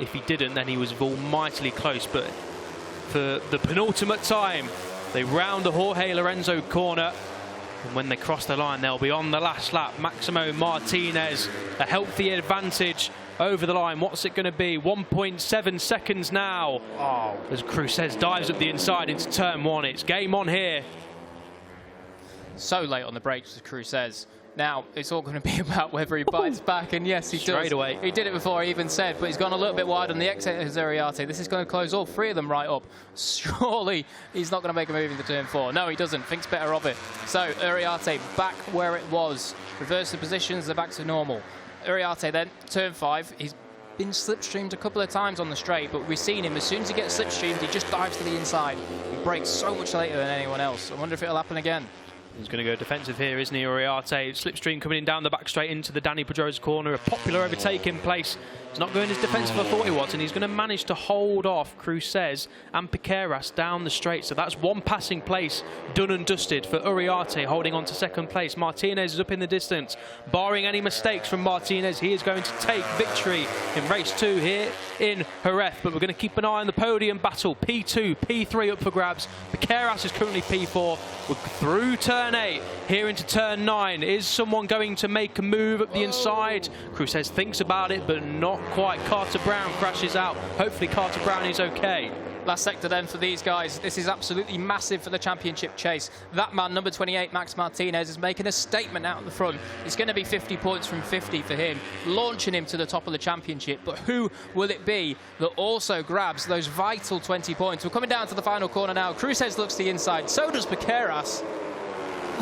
if he didn't, then he was almightily close. But for the penultimate time, they round the Jorge Lorenzo corner. And when they cross the line, they'll be on the last lap. Maximo Martinez, a healthy advantage over the line. What's it going to be? 1.7 seconds now. Oh, as Crusez dives up the inside into turn 1. It's game on here. So late on the brakes with Crusez. Now, it's all going to be about whether he bites back, and yes, he does. Straight away. He did it before, I even said, but he's gone a little bit wide on the exit of Uriarte. This is going to close all 3 of them right up. Surely he's not going to make a move into turn 4. No, he doesn't. Thinks better of it. So, Uriarte back where it was. Reverse the positions, they're back to normal. Uriarte then, turn 5. He's been slipstreamed a couple of times on the straight, but we've seen him. As soon as he gets slipstreamed, he just dives to the inside. He brakes so much later than anyone else. I wonder if it'll happen again. He's going to go defensive here, isn't he, Uriarte? Slipstream coming in down the back straight into the Danny Pedrosa corner. A popular overtake in place. He's not going as defensive as I thought he was, and he's going to manage to hold off Crusez and Piqueras down the straight. So that's one passing place done and dusted for Uriarte, holding on to 2nd place. Martinez is up in the distance. Barring any mistakes from Martinez, he is going to take victory in race 2 here in Jerez. But we're going to keep an eye on the podium battle. P2, P3 up for grabs. Piqueras is currently P4. We're through turn 8, here into turn 9. Is someone going to make a move up the inside? Crusez thinks about it, but not quite. Carter Brown crashes out. Hopefully Carter Brown is okay. Last sector then for these guys. This is absolutely massive for the championship chase. That man, number 28, Max Martinez, is making a statement out at the front. It's going to be 50 points from 50 for him, launching him to the top of the championship. But who will it be that also grabs those vital 20 points? We're coming down to the final corner now. Crusez looks to the inside. So does Piqueras.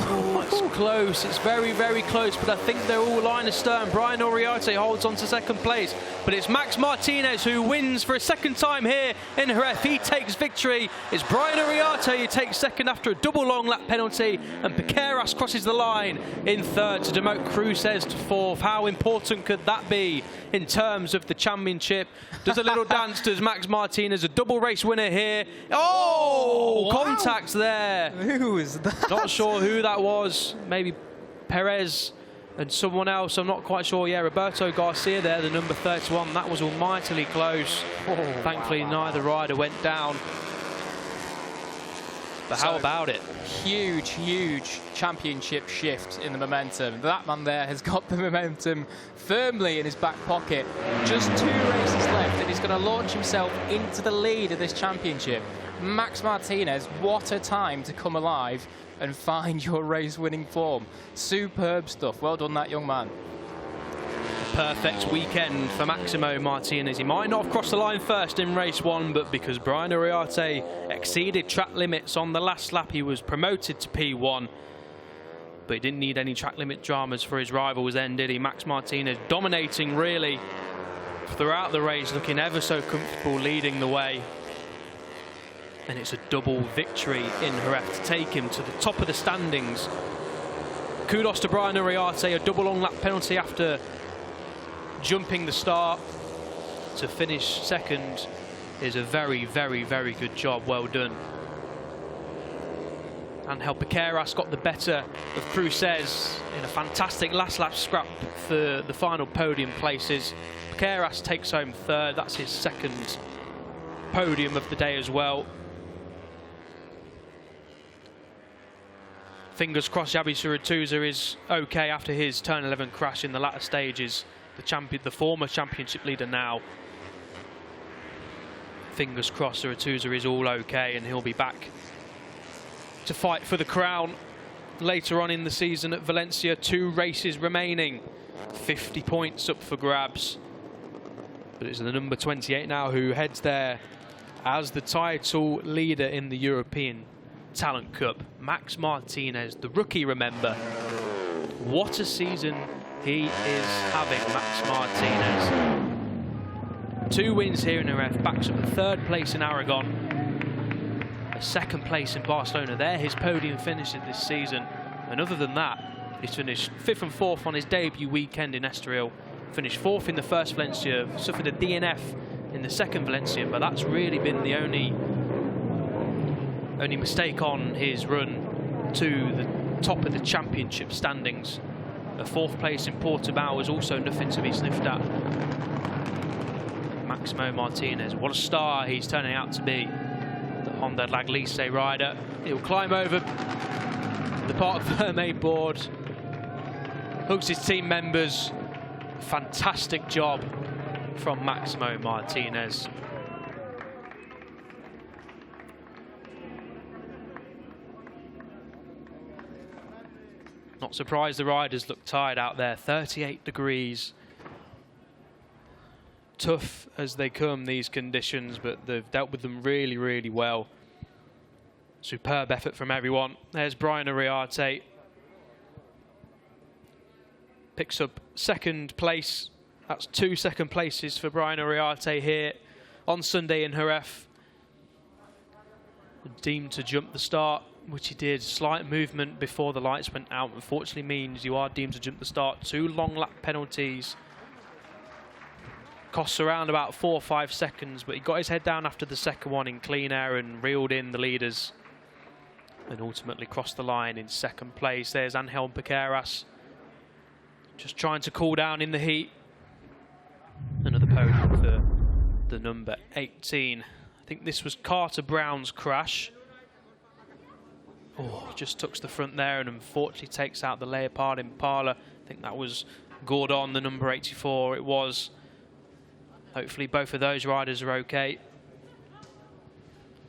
Oh, it's close. It's very, very close, but I think they're all line astern. Brian Uriarte holds on to 2nd place, but it's Max Martinez who wins for a 2nd time here in Jerez. He takes victory. It's Brian Uriarte who takes 2nd after a double long lap penalty, and Piqueras crosses the line in 3rd to demote Crusez to 4th. How important could that be in terms of the championship? Does a little dance, does Max Martinez, a double race winner here. Oh, wow. Contact there. Who is that? Not sure who that was. Maybe Perez and someone else. I'm not quite sure. Yeah, Roberto Garcia there, the number 31. That was almightily close. Thankfully, neither rider went down. But how about it? Huge, huge championship shift in the momentum. That man there has got the momentum firmly in his back pocket. Just 2 races left, and he's going to launch himself into the lead of this championship. Max Martinez, what a time to come alive and find your race-winning form. Superb stuff. Well done, that young man. Perfect weekend for Maximo Martinez. He might not have crossed the line first in race 1, but because Brian Uriarte exceeded track limits on the last lap, he was promoted to P1. But he didn't need any track limit dramas for his rivals then, did he? Max Martinez dominating really throughout the race, looking ever so comfortable, leading the way. And it's a double victory in Jerez to take him to the top of the standings. Kudos to Brian Uriarte, a double long lap penalty after jumping the start to finish 2nd is a very, very, very good job. Well done. Angel Piqueras got the better of Crusez in a fantastic last lap scrap for the final podium places. Piqueras takes home 3rd. That's his 2nd podium of the day as well. Fingers crossed Javi Suratuza is okay after his turn 11 crash in the latter stages. The former championship leader now. Fingers crossed Suratuza is all okay and he'll be back to fight for the crown later on in the season at Valencia. 2 races remaining, 50 points up for grabs. But it's the number 28 now who heads there as the title leader in the European Talent Cup. Max Martinez, the rookie, remember. What a season he is having, Max Martinez. 2 wins here in Jerez, backs up the 3rd place in Aragon. a second place in Barcelona. They're his podium finishes this season. And other than that, he's finished 5th and 4th on his debut weekend in Estoril. Finished 4th in the first Valencia, suffered a DNF in the second Valencia, but that's really been the only mistake on his run to the top of the championship standings. A 4th place in Portimao was also nothing to be sniffed at. Maximo Martinez, what a star he's turning out to be. The Honda Laglice rider. He'll climb over the Parc Fermé board, hugs his team members. Fantastic job from Maximo Martinez. Not surprised the riders look tired out there. 38 degrees. Tough as they come, these conditions, but they've dealt with them really, really well. Superb effort from everyone. There's Brian Uriarte. Picks up 2nd place. That's 2 second places for Brian Uriarte here on Sunday in Jerez. Deemed to jump the start, which he did. Slight movement before the lights went out, unfortunately means you are deemed to jump the start. 2 long lap penalties. Costs around about 4 or 5 seconds, but he got his head down after the second one in clean air and reeled in the leaders. And ultimately crossed the line in 2nd place. There's Angel Piqueras, just trying to cool down in the heat. Another podium for the number 18. I think this was Carter Brown's crash. Oh, just tucks the front there and unfortunately takes out the Leopard Impala. I think that was Gordon, the number 84. It was. Hopefully both of those riders are okay.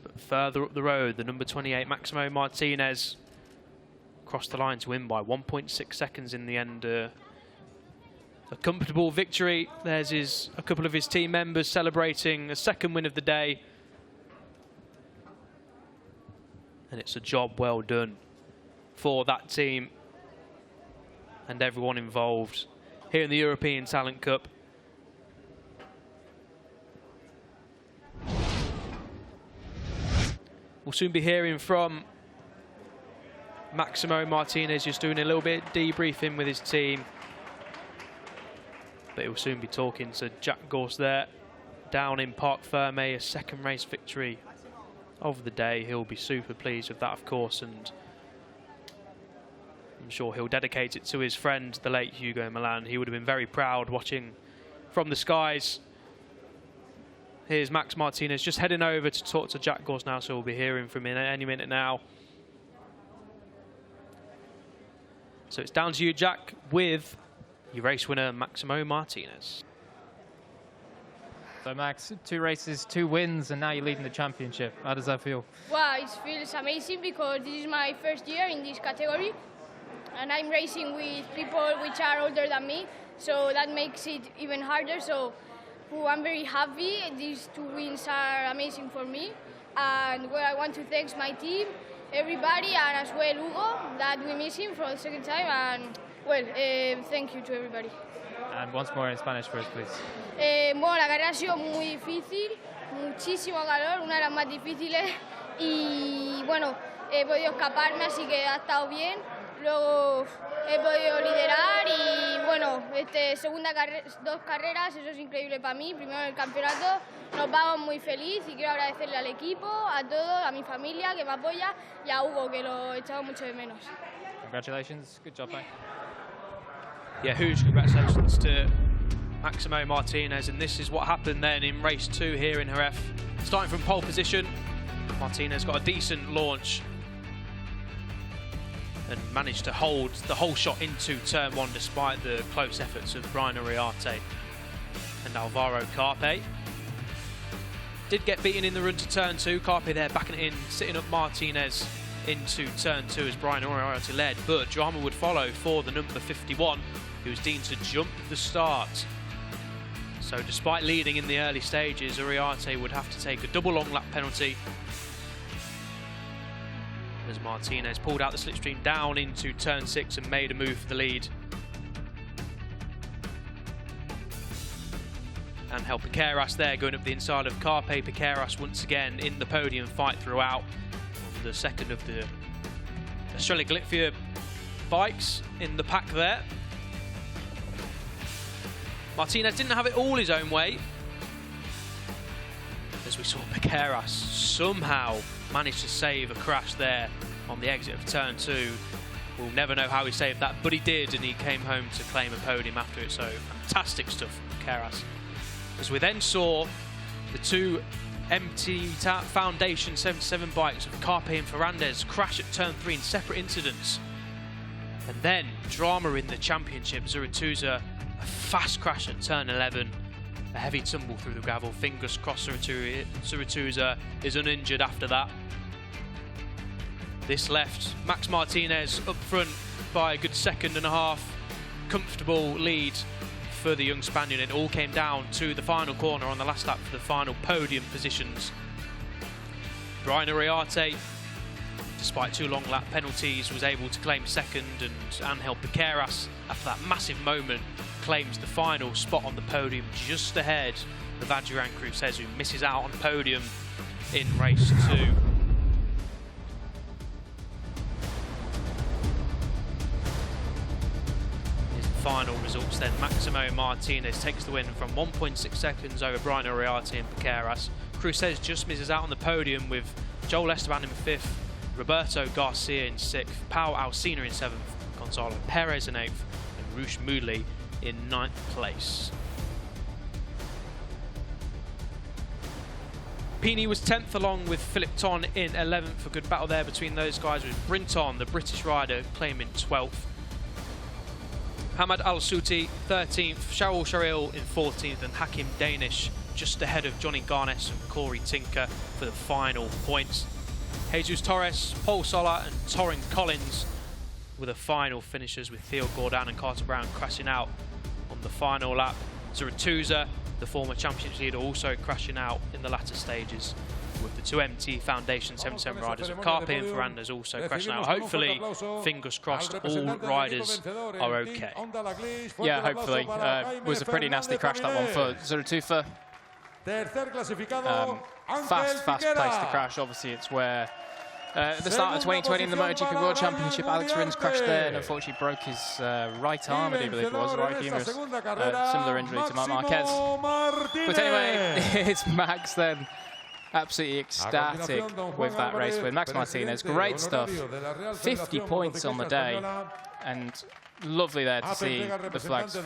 But further up the road, the number 28, Maximo Martinez, crossed the line to win by 1.6 seconds in the end. A comfortable victory. There's a couple of his team members celebrating a 2nd win of the day. And it's a job well done for that team and everyone involved here in the European Talent Cup. We'll soon be hearing from Maximo Martinez, just doing a little bit of debriefing with his team. But he'll soon be talking to Jack Gorse there, down in Parc Fermé, a 2nd race victory of the day. He'll be super pleased with that, of course, and I'm sure he'll dedicate it to his friend, the late Hugo Milan. He would have been very proud watching from the skies. Here's Max Martinez just heading over to talk to Jack Gorse now, so we'll be hearing from him any minute now. So it's down to you, Jack, with your race winner, Maximo Martinez. So Max, 2 races, 2 wins, and now you're leading the championship. How does that feel? Well, it feels amazing because this is my first year in this category and I'm racing with people which are older than me, so that makes it even harder. So I'm very happy. These 2 wins are amazing for me, and well, I want to thank my team, everybody, and as well Hugo, that we miss him for the 2nd time, and well, thank you to everybody. And once more in Spanish for us, please. Bueno, la carrera ha sido muy difícil, muchísimo calor, una de las más difíciles, y bueno, he podido escaparme, así que ha estado bien. Luego he podido liderar y bueno, 2 carreras, eso es increíble para mí. Primero en el campeonato, nos vamos muy feliz y quiero agradecerle al equipo, a todos, a mi familia que me apoya y a Hugo, que lo echaba mucho de menos. Congratulations, good job, mate. Yeah, huge congratulations to Maximo Martinez, and this is what happened then in race 2 here in Jerez. Starting from pole position, Martinez got a decent launch and managed to hold the whole shot into turn 1 despite the close efforts of Brian Uriarte and Alvaro Carpe. Did get beaten in the run to turn 2. Carpe there backing it in, sitting up Martinez into turn 2 as Brian Uriarte led, but drama would follow for the number 51, who was deemed to jump the start. So despite leading in the early stages, Uriarte would have to take a double long lap penalty as Martinez pulled out the slipstream down into turn 6 and made a move for the lead. And Piqueras there going up the inside of Carpe. Piqueras once again in the podium fight throughout. the second of the Australia Galicia bikes in the pack there. Martinez didn't have it all his own way, as we saw Piqueras somehow managed to save a crash there on the exit of turn 2. We'll never know how he saved that, but he did, and he came home to claim a podium after it. So fantastic stuff from Piqueras. As we then saw the two MT Foundation 77 bikes of Carpe and Ferrandez crash at turn 3 in separate incidents. And then drama in the championship. Zurutuza, a fast crash at turn 11. A heavy tumble through the gravel. Fingers crossed Zurutuza is uninjured after that. This left Max Martinez up front by a good second and a half. Comfortable lead for the young Spaniard. It all came down to the final corner on the last lap for the final podium positions. Brian Uriarte, despite 2 long lap penalties, was able to claim second, and Angel Piqueras, after that massive moment, claims the final spot on the podium just ahead of Adrian Cruzes, who misses out on podium in race 2. Final results then. Maximo Martinez takes the win from 1.6 seconds over Brian Uriarte and Piqueras. Cruzes just misses out on the podium with Joel Esteban in 5th, Roberto Garcia in 6th, Pau Alsina in 7th, Gonzalo Perez in 8th, and Rush Moodley in 9th place. Pini was 10th along with Philip Ton in 11th. A good battle there between those guys, with Brinton, the British rider, claiming 12th. Hamad Al-Souti 13th, Shaul Sharil in 14th, and Hakim Danish just ahead of Johnny Garnes and Corey Tinker for the final points. Jesus Torres, Paul Sola and Torrin Collins were the final finishers, with Theo Gordon and Carter Brown crashing out on the final lap. Zurutuza, the former championship leader, also crashing out in the latter stages, with the 2 MT Foundation 77 riders of Carpe and Ferrandez also crashing out. Hopefully, fingers crossed, all riders are okay. Yeah, hopefully. It was a pretty nasty crash, that one, for Zurutuza. Fast place to crash. Obviously, it's where at the start of 2020 in the MotoGP World Championship, Alex Rins crashed there and unfortunately broke his right arm, I do believe it was, right humerus. Similar injury to Marc Marquez. But anyway, it's Max then. Absolutely ecstatic with that race win. Max Martinez, great stuff. 50 points on the day, and lovely there to see the flags for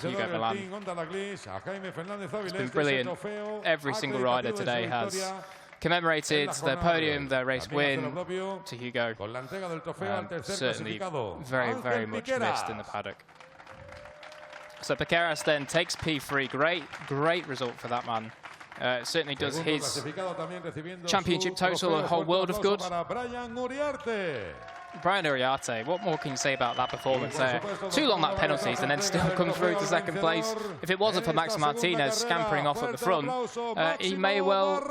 Hugo Milan. It's been brilliant. Every single rider today has commemorated their podium, their race win to Hugo. Certainly very, very much missed in the paddock. So Piqueras then takes P3. Great result for that man. Certainly does his championship total a whole world of good. Brian Uriarte, what more can you say about that performance there? 2 long lap penalties and then still come through to second place. If it wasn't for Max Martinez scampering off at the front, he may well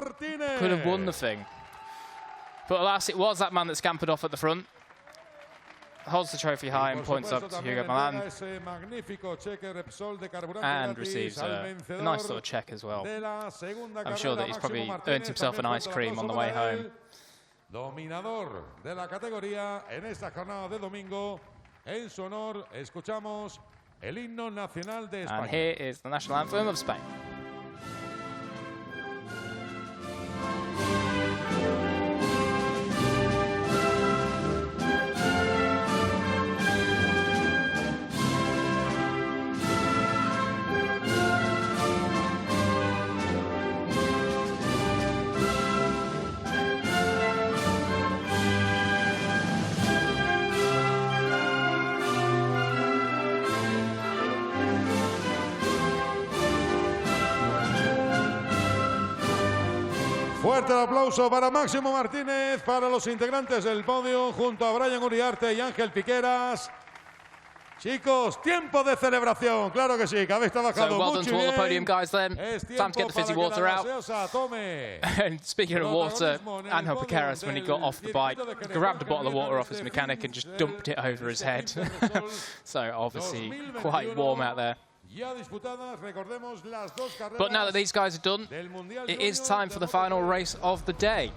could have won the thing. But alas, it was that man that scampered off at the front. Holds the trophy high and points up to Hugo Milan, and receives a nice little check as well. I'm sure that he's probably earned himself an ice cream on the way home. And here is the national anthem of Spain. Fuerte el aplauso para Máximo Martínez, para los integrantes del podio, junto a Brian Uriarte y Ángel Piqueras. Chicos, tiempo de celebración, claro que sí, que habéis trabajado well done mucho to all the bien. podium guys then. Time to get the fizzy water out. And speaking of water, Angel Piqueras, when he got off the bike, grabbed a bottle of water off his mechanic and just dumped it over his head. So obviously quite warm out there. But now that these guys are done, it is time for the final race of the day.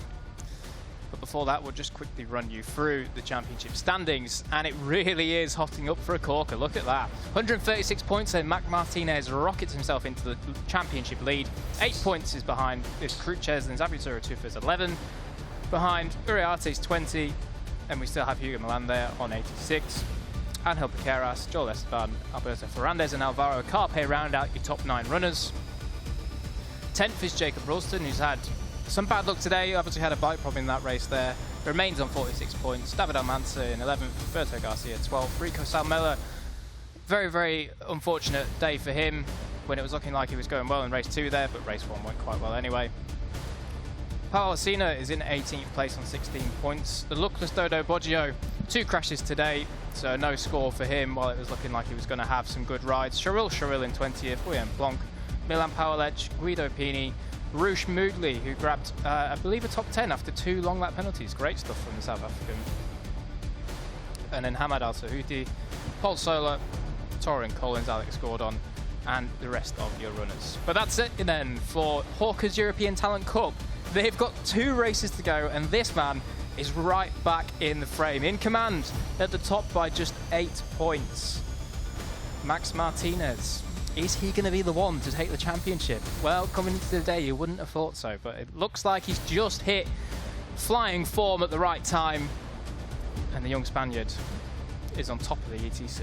But before that, we'll just quickly run you through the championship standings, and it really is hotting up for a corker. Look at that. 136 points, and Mac Martinez rockets himself into the championship lead. 8 points is behind Jerez and Zabutura 2 for 11. Behind Uriarte's 20, and we still have Hugo Milan there on 86. Angel Piqueras, Joel Esteban, Alberto Ferrandez, and Alvaro Carpe round out your top 9 runners. 10th is Jacob Ralston, who's had some bad luck today. Obviously had a bike problem in that race there. Remains on 46 points. David Almanza in 11th, Roberto Garcia 12th. Rico Salmela, very, very unfortunate day for him when it was looking like he was going well in race 2 there, but race 1 went quite well anyway. Paolo Alsina is in 18th place on 16 points. The luckless Dodo Boggio, 2 crashes today, so no score for him while it was looking like he was going to have some good rides. Sharil in 20th, William Blanc, Milan Pawelec, Guido Pini, Roosh Moodley, who grabbed, I believe, a top 10 after 2 long lap penalties. Great stuff from the South African. And then Hamad Al Sahuti, Paul Sola, Torin Collins, Alex Gordon, and the rest of your runners. But that's it then for Hawker's European Talent Cup. They've got 2 races to go, and this man is right back in the frame, in command at the top by just 8 points. Max Martinez. Is he going to be the one to take the championship? Well, coming into the day, you wouldn't have thought so, but it looks like he's just hit flying form at the right time, and the young Spaniard is on top of the ETC.